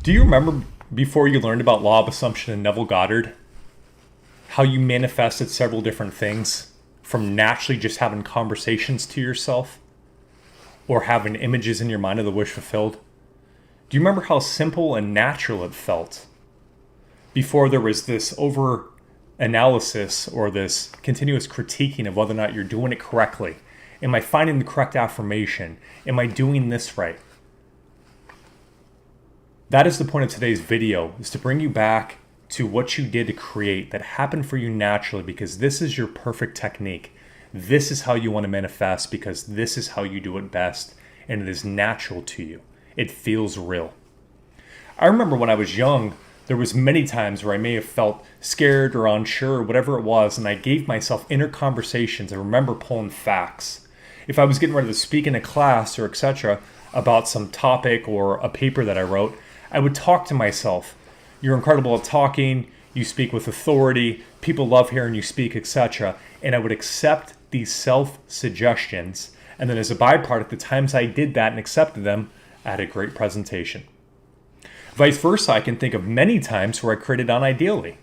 Do you remember before you learned about law of assumption and Neville Goddard, how you manifested several different things from naturally just having conversations to yourself or having images in your mind of the wish fulfilled? Do you remember how simple and natural it felt before there was this over analysis or this continuous critiquing of whether or not you're doing it correctly? Am I finding the correct affirmation? Am I doing this right? That is the point of today's video, is to bring you back to what you did to create that happened for you naturally, because this is your perfect technique. This is how you want to manifest, because this is how you do it best, and it is natural to you. It feels real. I remember when I was young, there was many times where I may have felt scared or unsure or whatever it was, and I gave myself inner conversations. I remember pulling facts. If I was getting ready to speak in a class or etc. about some topic or a paper that I wrote, I would talk to myself. You're incredible at talking, you speak with authority, people love hearing you speak, etc. And I would accept these self-suggestions, and then as a byproduct, the times I did that and accepted them, I had a great presentation. Vice versa, I can think of many times where I created unideally.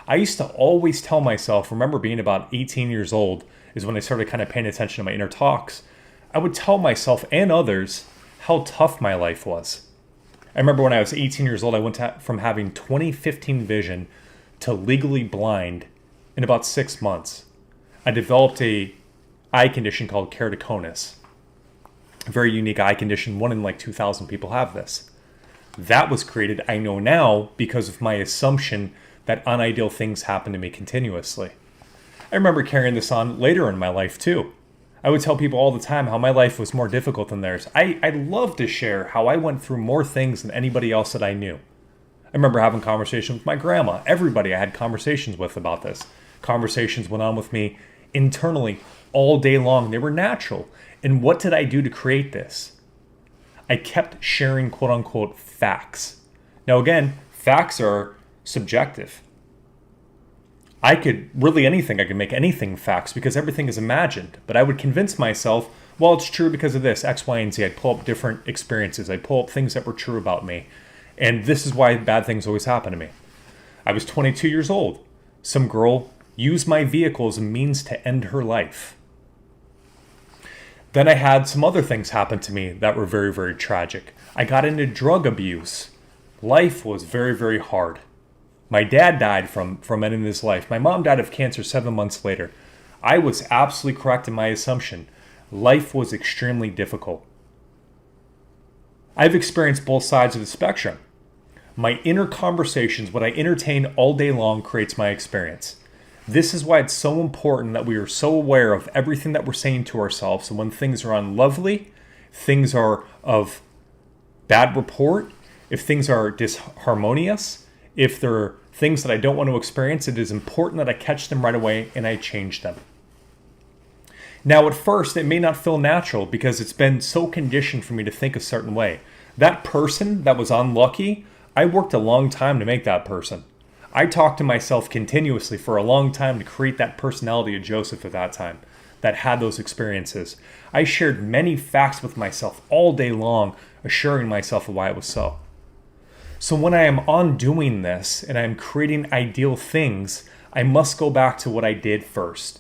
I used to always tell myself, remember being about 18 years old is when I started kind of paying attention to my inner talks. I would tell myself and others how tough my life was. I remember when I was 18 years old, I went from having 20/15 vision to legally blind in about 6 months. I developed a eye condition called keratoconus. A very unique eye condition. 1 in like 2,000 people have this. That was created, I know now, because of my assumption that unideal things happen to me continuously. I remember carrying this on later in my life too. I would tell people all the time how my life was more difficult than theirs. I love to share how I went through more things than anybody else that I knew. I remember having conversations with my grandma. Everybody I had conversations with about this. Conversations went on with me internally all day long. They were natural. And what did I do to create this? I kept sharing quote unquote facts. Now again, facts are subjective. I could make anything facts because everything is imagined. But I would convince myself, well, it's true because of this, X, Y, and Z. I'd pull up different experiences. I'd pull up things that were true about me. And this is why bad things always happen to me. I was 22 years old. Some girl used my vehicle as a means to end her life. Then I had some other things happen to me that were very, very tragic. I got into drug abuse. Life was very, very hard. My dad died from ending his life. My mom died of cancer 7 months later. I was absolutely correct in my assumption. Life was extremely difficult. I've experienced both sides of the spectrum. My inner conversations, what I entertain all day long, creates my experience. This is why it's so important that we are so aware of everything that we're saying to ourselves. And when things are unlovely, things are of bad report, if things are disharmonious, if there are things that I don't want to experience, it is important that I catch them right away and I change them. Now, at first, it may not feel natural because it's been so conditioned for me to think a certain way. That person that was unlucky, I worked a long time to make that person. I talked to myself continuously for a long time to create that personality of Joseph at that time that had those experiences. I shared many facts with myself all day long, assuring myself of why it was so. So when I am undoing this and I'm creating ideal things, I must go back to what I did first.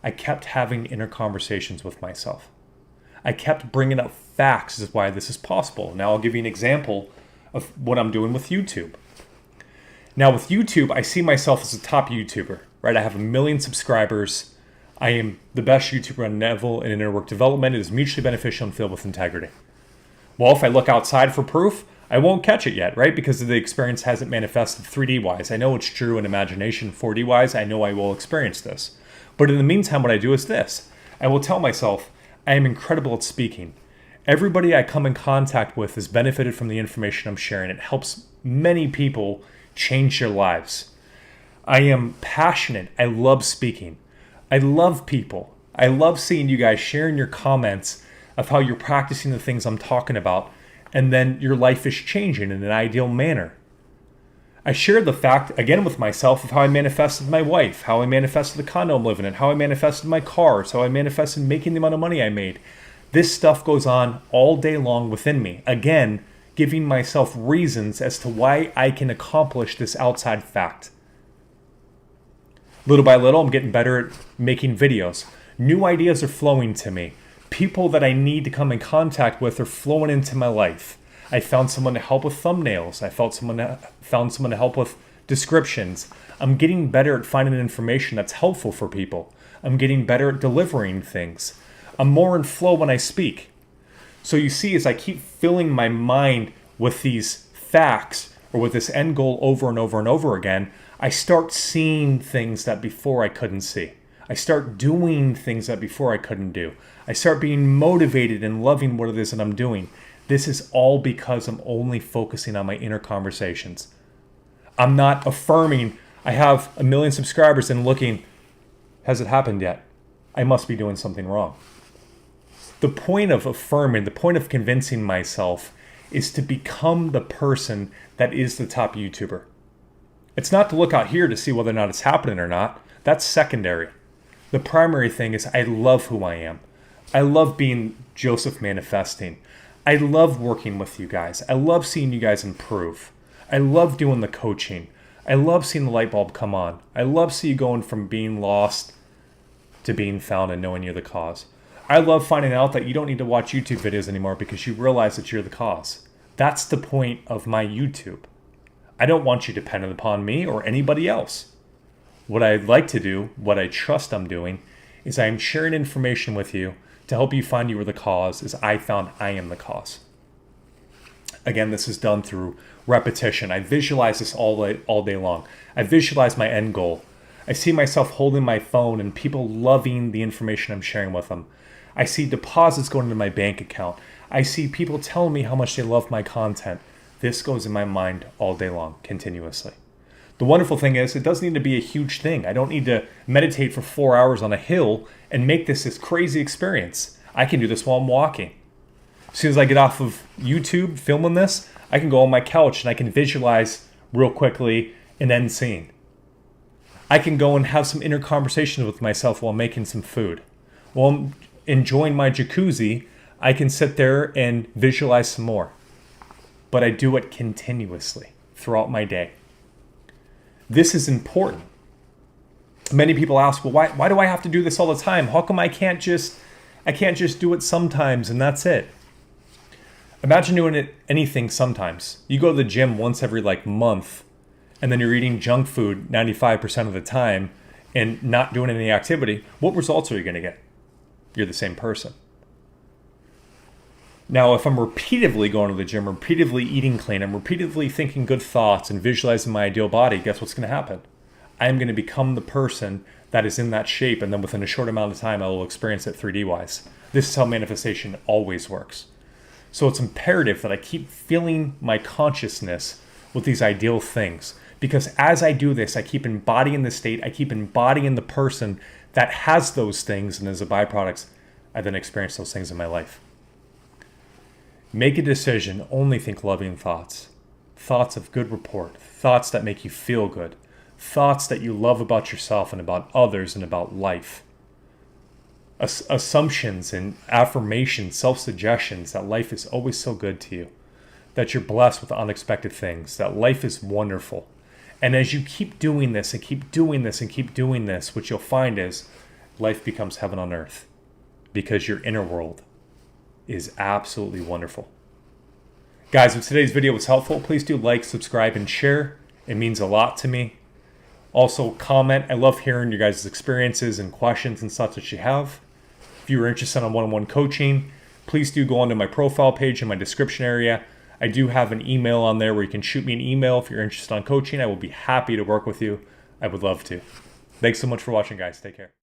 I kept having inner conversations with myself. I kept bringing up facts. This is why this is possible. Now I'll give you an example of what I'm doing with YouTube. Now with YouTube, I see myself as a top YouTuber, right? I have 1 million subscribers. I am the best YouTuber on Neville in inner work development. It is mutually beneficial and filled with integrity. Well, if I look outside for proof, I won't catch it yet, right? Because the experience hasn't manifested 3D-wise. I know it's true in imagination. 4D-wise, I know I will experience this. But in the meantime, what I do is this. I will tell myself, I am incredible at speaking. Everybody I come in contact with has benefited from the information I'm sharing. It helps many people change their lives. I am passionate. I love speaking. I love people. I love seeing you guys sharing your comments of how you're practicing the things I'm talking about, and then your life is changing in an ideal manner. I shared the fact, again with myself, of how I manifested my wife, how I manifested the condo I'm living in, how I manifested my cars, how I manifested making the amount of money I made. This stuff goes on all day long within me. Again, giving myself reasons as to why I can accomplish this outside fact. Little by little, I'm getting better at making videos. New ideas are flowing to me. People that I need to come in contact with are flowing into my life. I found someone to help with thumbnails. I found someone to help with descriptions. I'm getting better at finding information that's helpful for people. I'm getting better at delivering things. I'm more in flow when I speak. So you see, as I keep filling my mind with these facts or with this end goal over and over and over again, I start seeing things that before I couldn't see. I start doing things that before I couldn't do. I start being motivated and loving what it is that I'm doing. This is all because I'm only focusing on my inner conversations. I'm not affirming I have 1 million subscribers and looking, has it happened yet? I must be doing something wrong. The point of affirming, the point of convincing myself is to become the person that is the top YouTuber. It's not to look out here to see whether or not it's happening or not. That's secondary. The primary thing is I love who I am. I love being Joseph Manifesting. I love working with you guys. I love seeing you guys improve. I love doing the coaching. I love seeing the light bulb come on. I love seeing you going from being lost to being found and knowing you're the cause. I love finding out that you don't need to watch YouTube videos anymore because you realize that you're the cause. That's the point of my YouTube. I don't want you dependent upon me or anybody else. What I'd like to do, what I trust I'm doing, is I'm sharing information with you to help you find you are the cause as I found I am the cause. Again, this is done through repetition. I visualize this all day long. I visualize my end goal. I see myself holding my phone and people loving the information I'm sharing with them. I see deposits going into my bank account. I see people telling me how much they love my content. This goes in my mind all day long, continuously. The wonderful thing is, it doesn't need to be a huge thing. I don't need to meditate for 4 hours on a hill and make this crazy experience. I can do this while I'm walking. As soon as I get off of YouTube filming this, I can go on my couch and I can visualize real quickly an end scene. I can go and have some inner conversations with myself while making some food. While I'm enjoying my jacuzzi, I can sit there and visualize some more. But I do it continuously throughout my day. This is important. Many people ask, well, why do I have to do this all the time? How come I can't just do it sometimes and that's it? Imagine doing anything sometimes. You go to the gym once every month and then you're eating junk food 95% of the time and not doing any activity. What results are you going to get? You're the same person. Now, if I'm repeatedly going to the gym, repeatedly eating clean, I'm repeatedly thinking good thoughts and visualizing my ideal body, guess what's going to happen? I am going to become the person that is in that shape, and then within a short amount of time, I will experience it 3D-wise. This is how manifestation always works. So it's imperative that I keep filling my consciousness with these ideal things, because as I do this, I keep embodying the state, I keep embodying the person that has those things, and as a byproduct, I then experience those things in my life. Make a decision, only think loving thoughts. Thoughts of good report, thoughts that make you feel good, thoughts that you love about yourself and about others and about life. Assumptions and affirmations, self-suggestions that life is always so good to you, that you're blessed with unexpected things, that life is wonderful. And as you keep doing this and keep doing this and keep doing this, what you'll find is life becomes heaven on earth because your inner world is absolutely wonderful. Guys, if today's video was helpful, please do like, subscribe, and share. It means a lot to me. Also, comment. I love hearing your guys' experiences and questions and such that you have. If you are interested in one-on-one coaching, please do go onto my profile page in my description area. I do have an email on there where you can shoot me an email if you're interested in coaching. I will be happy to work with you. I would love to. Thanks so much for watching, guys. Take care.